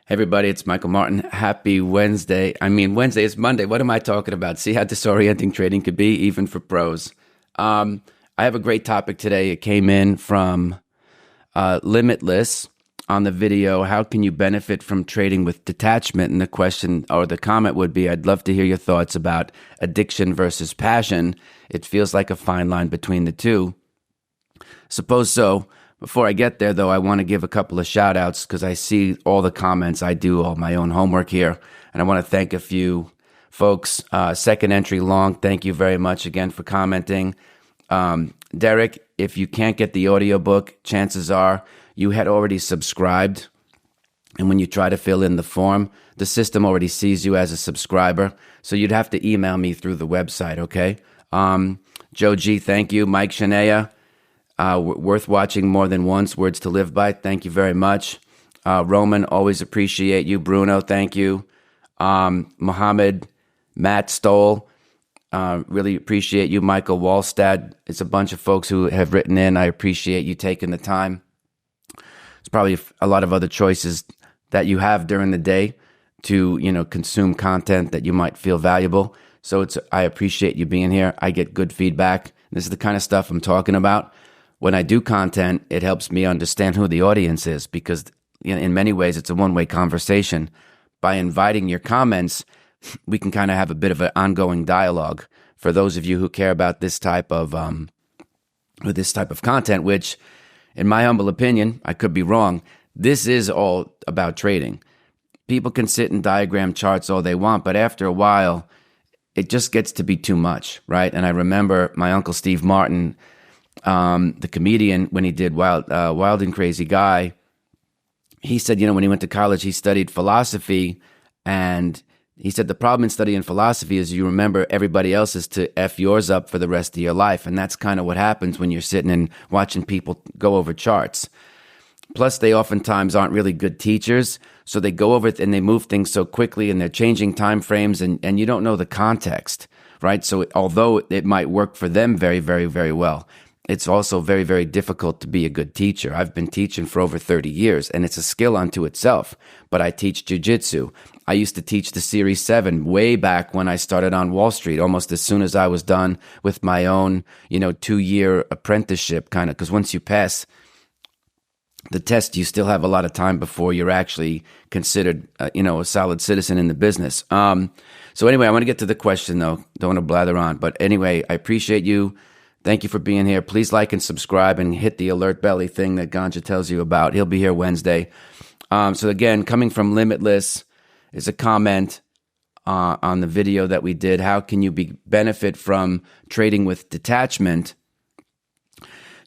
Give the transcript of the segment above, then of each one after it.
Hey everybody, it's Michael Martin. Happy Wednesday. Wednesday is Monday. What am I talking about? See how disorienting trading could be, even for pros. I have a great topic today. It came in from Limitless on the video. How can you benefit from trading with detachment? And the question or the comment would be, I'd love to hear your thoughts about addiction versus passion. It feels like a fine line between the two. Suppose so. Before I get there, though, I want to give a couple of shout outs because I see all the comments. I do all my own homework here. And I want to thank a few folks. Second entry long, thank you very much again for commenting. Derek, if you can't get the audiobook, chances are you had already subscribed. And when you try to fill in the form, the system already sees you as a subscriber. So you'd have to email me through the website, okay? Joe G, thank you. Mike Shania. Worth watching more than once. Words to live by. Thank you very much. Roman, always appreciate you. Bruno, thank you. Mohammed, Matt Stoll, really appreciate you. Michael Wallstad. It's a bunch of folks who have written in. I appreciate you taking the time. There's probably a lot of other choices that you have during the day to, consume content that you might feel valuable. So I appreciate you being here. I get good feedback. This is the kind of stuff I'm talking about. When I do content, it helps me understand who the audience is because in many ways, it's a one-way conversation. By inviting your comments, we can kind of have a bit of an ongoing dialogue. For those of you who care about this type of content, which, in my humble opinion, I could be wrong, this is all about trading. People can sit and diagram charts all they want, but after a while, it just gets to be too much, right? And I remember my uncle Steve Martin, the comedian, when he did Wild and Crazy Guy, he said, when he went to college, he studied philosophy. And he said the problem in studying philosophy is you remember everybody else's to F yours up for the rest of your life. And that's kind of what happens when you're sitting and watching people go over charts. Plus, they oftentimes aren't really good teachers. So they go over it and they move things so quickly and they're changing time frames and you don't know the context, right? So although it might work for them very, very, very well, it's also very, very difficult to be a good teacher. I've been teaching for over 30 years, and it's a skill unto itself. But I teach jiu-jitsu. I used to teach the Series 7 way back when I started on Wall Street, almost as soon as I was done with my own, 2-year apprenticeship kind of. Because once you pass the test, you still have a lot of time before you're actually considered, a solid citizen in the business. So anyway, I want to get to the question, though. Don't want to blather on. But anyway, I appreciate you. Thank you for being here. Please like and subscribe and hit the alert belly thing that Ganja tells you about. He'll be here Wednesday. So again, coming from Limitless is a comment on the video that we did. How can you benefit from trading with detachment?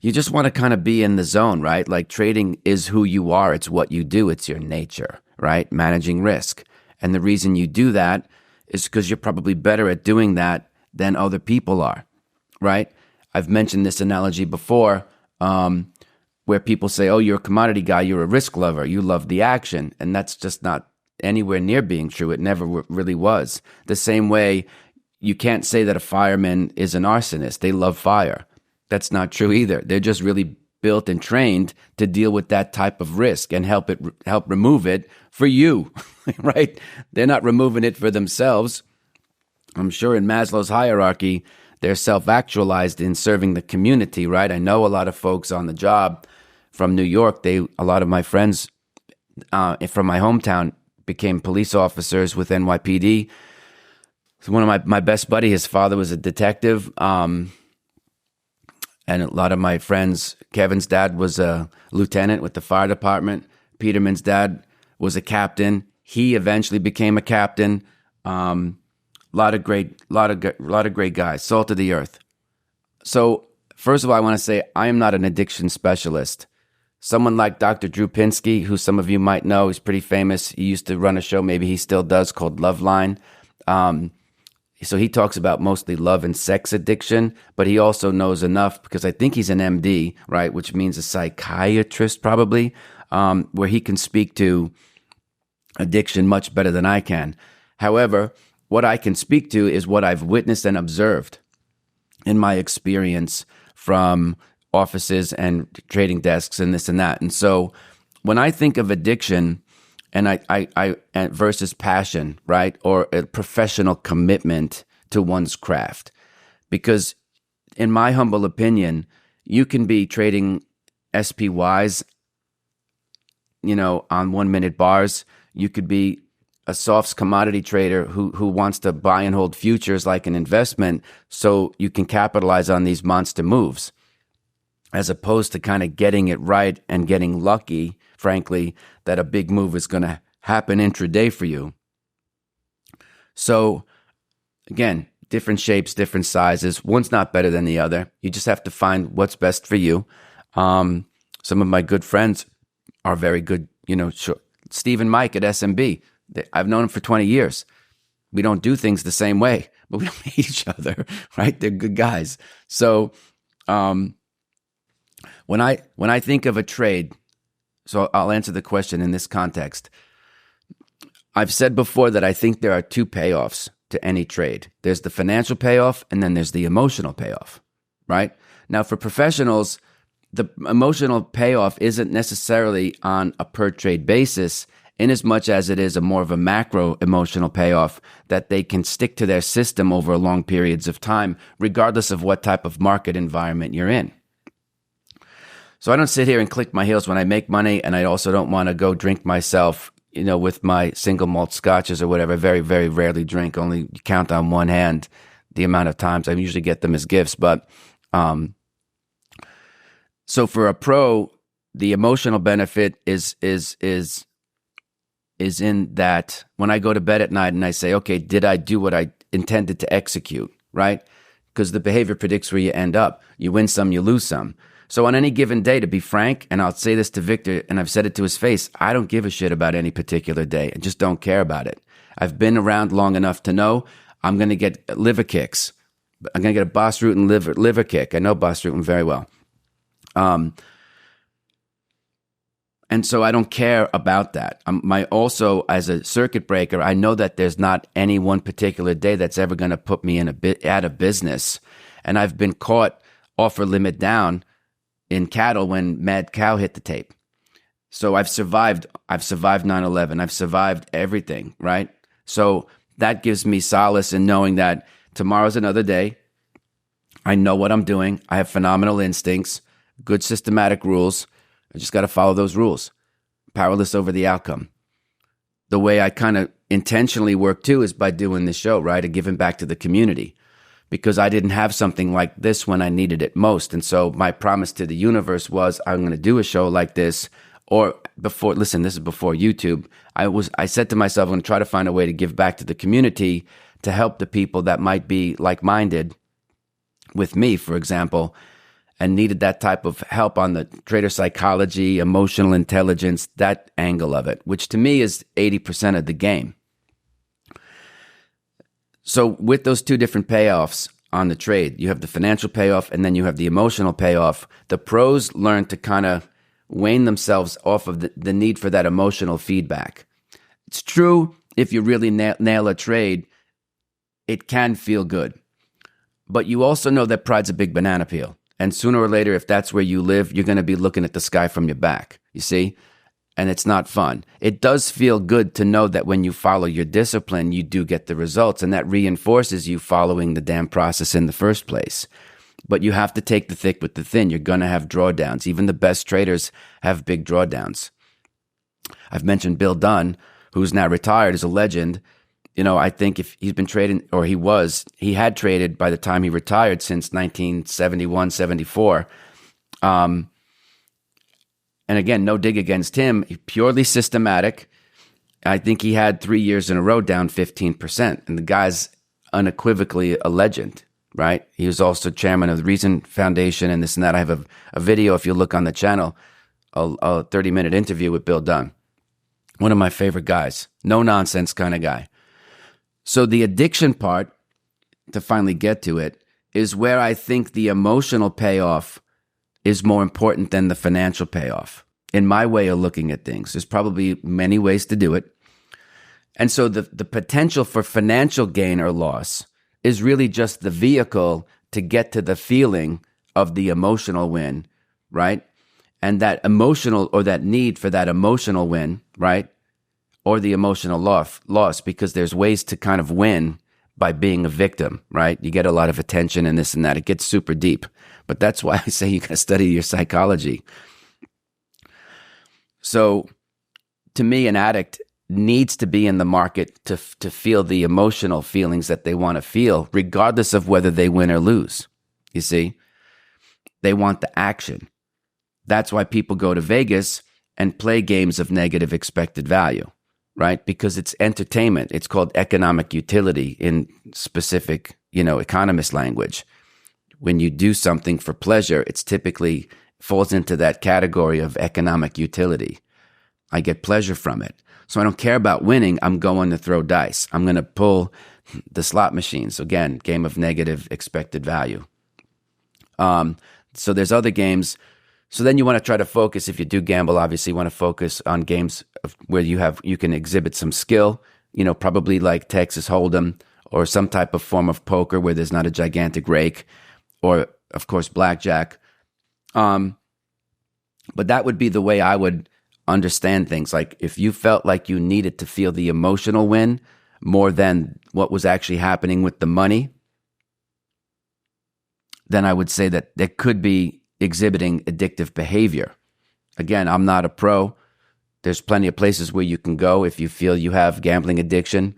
You just want to kind of be in the zone, right? Like trading is who you are. It's what you do. It's your nature, right? Managing risk. And the reason you do that is because you're probably better at doing that than other people are, right? I've mentioned this analogy before where people say, oh, you're a commodity guy, you're a risk lover, you love the action. And that's just not anywhere near being true. It never really was. The same way you can't say that a fireman is an arsonist. They love fire. That's not true either. They're just really built and trained to deal with that type of risk and help remove it for you, right? They're not removing it for themselves. I'm sure in Maslow's hierarchy, they're self-actualized in serving the community, right? I know a lot of folks on the job from New York. A lot of my friends from my hometown became police officers with NYPD. So one of my best buddy, his father was a detective, and a lot of my friends, Kevin's dad was a lieutenant with the fire department. Peterman's dad was a captain. He eventually became a captain. Lot of great guys, salt of the earth. So first of all, I want to say I am not an addiction specialist. Someone like Dr. Drew Pinsky, who some of you might know, he's pretty famous. He used to run a show, maybe he still does, called Loveline. So he talks about mostly love and sex addiction, but he also knows enough because I think he's an MD, right, which means a psychiatrist probably, where he can speak to addiction much better than I can. However, what I can speak to is what I've witnessed and observed in my experience from offices and trading desks and this and that. And so when I think of addiction, and versus passion, right? Or a professional commitment to one's craft. Because in my humble opinion, you can be trading SPYs, on 1 minute bars. You could be a softs commodity trader who wants to buy and hold futures like an investment so you can capitalize on these monster moves, as opposed to kind of getting it right and getting lucky, frankly, that a big move is going to happen intraday for you. So again, different shapes, different sizes. One's not better than the other. You just have to find what's best for you. Some of my good friends are very good, Steve and Mike at SMB. I've known them for 20 years. We don't do things the same way, but we don't hate each other, right? They're good guys. So when I think of a trade, so I'll answer the question in this context. I've said before that I think there are two payoffs to any trade. There's the financial payoff, and then there's the emotional payoff, right? Now, for professionals, the emotional payoff isn't necessarily on a per trade basis, in as much as it is a more of a macro emotional payoff that they can stick to their system over long periods of time, regardless of what type of market environment you're in. So I don't sit here and click my heels when I make money, and I also don't want to go drink myself, with my single malt scotches or whatever. I very, very rarely drink, only count on one hand the amount of times. I usually get them as gifts. But so for a pro, the emotional benefit is in that when I go to bed at night and I say, okay, did I do what I intended to execute, right? Because the behavior predicts where you end up. You win some, you lose some. So on any given day, to be frank, and I'll say this to Victor, and I've said it to his face, I don't give a shit about any particular day. I just don't care about it. I've been around long enough to know I'm going to get liver kicks. I'm going to get a Boss Rutan liver kick. I know Boss Rutan very well. And so I don't care about that. Also, as a circuit breaker, I know that there's not any one particular day that's ever going to put me out of business. And I've been caught offer limit down in cattle when Mad Cow hit the tape. So I've survived 9/11. I've survived everything, right? So that gives me solace in knowing that tomorrow's another day. I know what I'm doing. I have phenomenal instincts, good systematic rules. I just got to follow those rules. Powerless over the outcome. The way I kind of intentionally work too is by doing this show, right? And giving back to the community. Because I didn't have something like this when I needed it most. And so my promise to the universe was I'm going to do a show like this. Or before, listen, this is before YouTube. I said to myself, I'm going to try to find a way to give back to the community to help the people that might be like-minded with me, for example, and needed that type of help on the trader psychology, emotional intelligence, that angle of it, which to me is 80% of the game. So with those two different payoffs on the trade, you have the financial payoff and then you have the emotional payoff. The pros learn to kind of wane themselves off of the need for that emotional feedback. It's true, if you really nail a trade, it can feel good. But you also know that pride's a big banana peel. And sooner or later, if that's where you live, you're going to be looking at the sky from your back, you see? And it's not fun. It does feel good to know that when you follow your discipline, you do get the results, and that reinforces you following the damn process in the first place. But you have to take the thick with the thin. You're going to have drawdowns. Even the best traders have big drawdowns. I've mentioned Bill Dunn, who's now retired, is a legend. I think if he's been trading, or he had traded by the time he retired since 1971, 74. And again, no dig against him, purely systematic. I think he had 3 years in a row down 15%. And the guy's unequivocally a legend, right? He was also chairman of the Reason Foundation and this and that. I have a video, if you look on the channel, a 30-minute interview with Bill Dunn. One of my favorite guys. No nonsense kind of guy. So the addiction part, to finally get to it, is where I think the emotional payoff is more important than the financial payoff. In my way of looking at things, there's probably many ways to do it. And so the potential for financial gain or loss is really just the vehicle to get to the feeling of the emotional win, right? And that emotional, or that need for that emotional win, right, or the emotional loss, because there's ways to kind of win by being a victim, right? You get a lot of attention and this and that. It gets super deep. But that's why I say you got to study your psychology. So to me, an addict needs to be in the market to feel the emotional feelings that they want to feel, regardless of whether they win or lose. You see, they want the action. That's why people go to Vegas and play games of negative expected value, right? Because it's entertainment. It's called economic utility in specific, economist language. When you do something for pleasure, it's typically falls into that category of economic utility. I get pleasure from it. So I don't care about winning. I'm going to throw dice. I'm going to pull the slot machines. Again, game of negative expected value. So there's other games. So then you want to try to focus. If you do gamble, obviously you want to focus on games where you can exhibit some skill, probably like Texas Hold'em or some type of form of poker where there's not a gigantic rake, or of course blackjack. But that would be the way I would understand things. Like if you felt like you needed to feel the emotional win more than what was actually happening with the money, then I would say that there could be exhibiting addictive behavior. Again, I'm not a pro. There's plenty of places where you can go if you feel you have gambling addiction,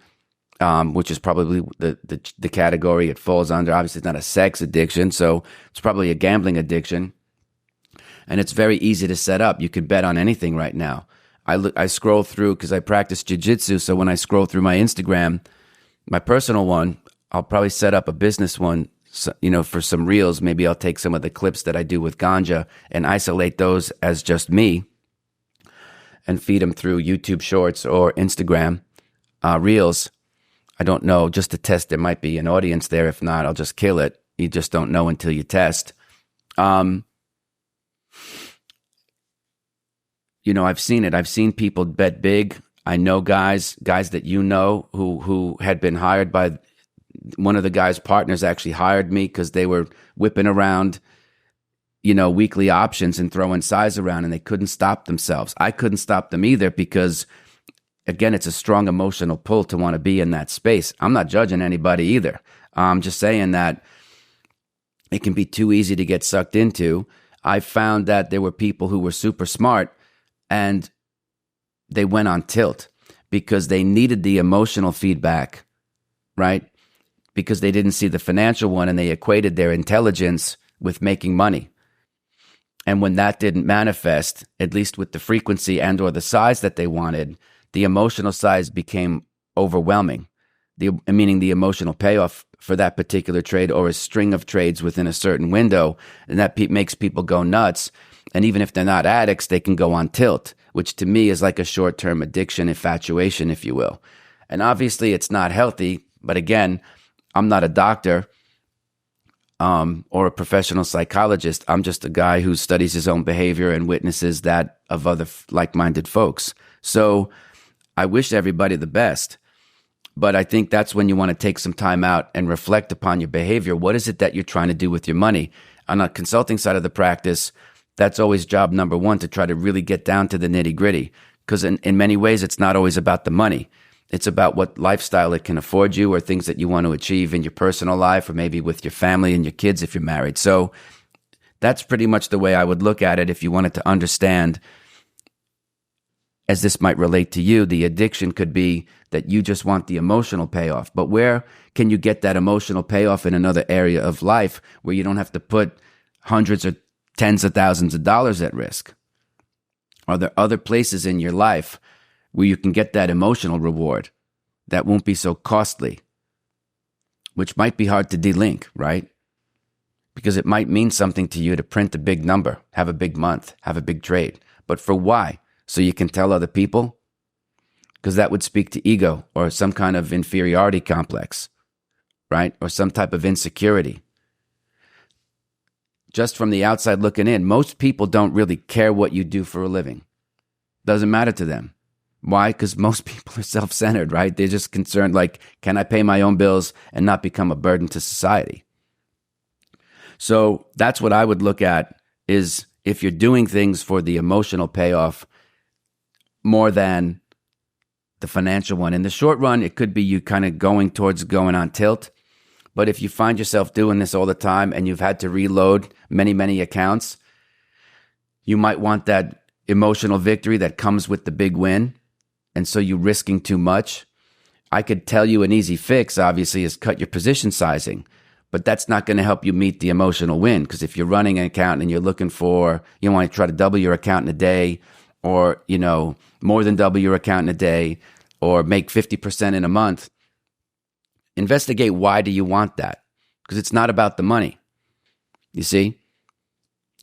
which is probably the category it falls under. Obviously, it's not a sex addiction, so it's probably a gambling addiction. And it's very easy to set up. You could bet on anything right now. I scroll through because I practice jiu-jitsu, so when I scroll through my Instagram, my personal one, I'll probably set up a business one, for some reels. Maybe I'll take some of the clips that I do with ganja and isolate those as just me and feed them through YouTube Shorts or Instagram reels. I don't know, just to test, there might be an audience there. If not, I'll just kill it. You just don't know until you test. I've seen it. I've seen people bet big. I know guys that who had been hired by one of the guy's partners actually hired me because they were whipping around, weekly options and throwing size around, and they couldn't stop themselves. I couldn't stop them either because, again, it's a strong emotional pull to want to be in that space. I'm not judging anybody either. I'm just saying that it can be too easy to get sucked into. I found that there were people who were super smart and they went on tilt because they needed the emotional feedback, right? Because they didn't see the financial one and they equated their intelligence with making money. And when that didn't manifest, at least with the frequency and or the size that they wanted, the emotional size became overwhelming. Meaning the emotional payoff for that particular trade or a string of trades within a certain window, and that makes people go nuts. And even if they're not addicts, they can go on tilt, which to me is like a short-term addiction, infatuation, if you will. And obviously it's not healthy, but again, I'm not a doctor or a professional psychologist. I'm just a guy who studies his own behavior and witnesses that of other like-minded folks. So I wish everybody the best. But I think that's when you want to take some time out and reflect upon your behavior. What is it that you're trying to do with your money? On a consulting side of the practice, that's always job number one, to try to really get down to the nitty-gritty. Because in many ways, it's not always about the money. It's about what lifestyle it can afford you or things that you want to achieve in your personal life or maybe with your family and your kids if you're married. So that's pretty much the way I would look at it if you wanted to understand, as this might relate to you, the addiction could be that you just want the emotional payoff. But where can you get that emotional payoff in another area of life where you don't have to put hundreds or tens of thousands of dollars at risk? Are there other places in your life where you can get that emotional reward that won't be so costly, which might be hard to delink, right? Because it might mean something to you to print a big number, have a big month, have a big trade. But for why? So you can tell other people? Because that would speak to ego or some kind of inferiority complex, right? Or some type of insecurity. Just from the outside looking in, most people don't really care what you do for a living. Doesn't matter to them. Why? Because most people are self-centered, right? They're just concerned, like, can I pay my own bills and not become a burden to society? So that's what I would look at, is if you're doing things for the emotional payoff more than the financial one. In the short run, it could be you kind of going towards going on tilt. But if you find yourself doing this all the time and you've had to reload many, many accounts, you might want that emotional victory that comes with the big win. And so you're risking too much. I could tell you an easy fix, obviously, is cut your position sizing. But that's not going to help you meet the emotional win. Because if you're running an account and you're looking for, you want to try to double your account in a day, or, more than double your account in a day, or make 50% in a month, investigate why do you want that? Because it's not about the money. You see?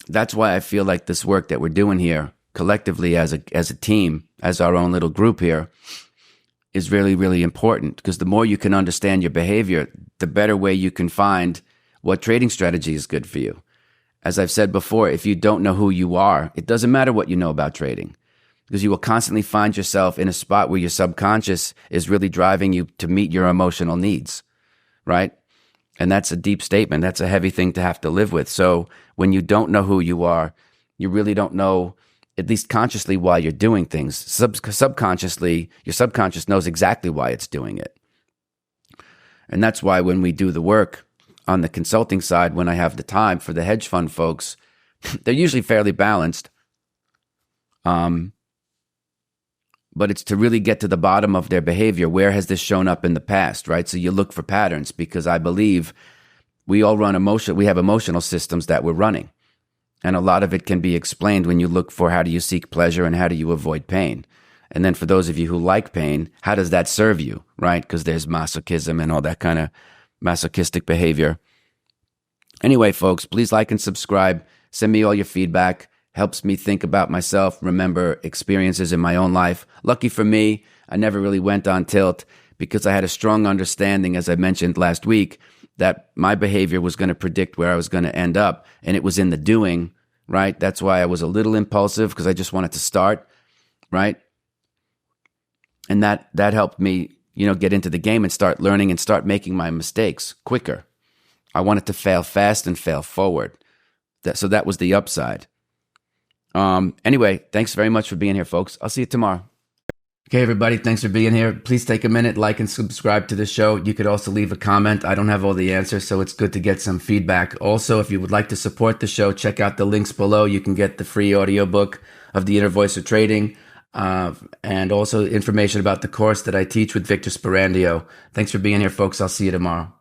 That's why I feel like this work that we're doing here collectively as a team, as our own little group here, is really, really important. Because the more you can understand your behavior, the better way you can find what trading strategy is good for you. As I've said before, if you don't know who you are, it doesn't matter what you know about trading, because you will constantly find yourself in a spot where your subconscious is really driving you to meet your emotional needs, right? And that's a deep statement. That's a heavy thing to have to live with. So when you don't know who you are, you really don't know, at least consciously, why you're doing things. Subconsciously, your subconscious knows exactly why it's doing it. And that's why when we do the work on the consulting side, when I have the time for the hedge fund folks, they're usually fairly balanced. But it's to really get to the bottom of their behavior. Where has this shown up in the past, right? So you look for patterns, because I believe we all we have emotional systems that we're running. And a lot of it can be explained when you look for how do you seek pleasure and how do you avoid pain. And then for those of you who like pain, how does that serve you, right? Because there's masochism and all that kind of masochistic behavior. Anyway, folks, please like and subscribe. Send me all your feedback. Helps me think about myself, remember experiences in my own life. Lucky for me, I never really went on tilt because I had a strong understanding, as I mentioned last week, that my behavior was going to predict where I was going to end up. And it was in the doing, right? That's why I was a little impulsive, because I just wanted to start, right? And that helped me, get into the game and start learning and start making my mistakes quicker. I wanted to fail fast and fail forward. So that was the upside. Anyway, thanks very much for being here, folks. I'll see you tomorrow. Okay, everybody, thanks for being here. Please take a minute, like and subscribe to the show. You could also leave a comment. I don't have all the answers, so it's good to get some feedback. Also, if you would like to support the show, check out the links below. You can get the free audiobook of The Inner Voice of Trading, and also information about the course that I teach with Victor Sperandio. Thanks for being here, folks. I'll see you tomorrow.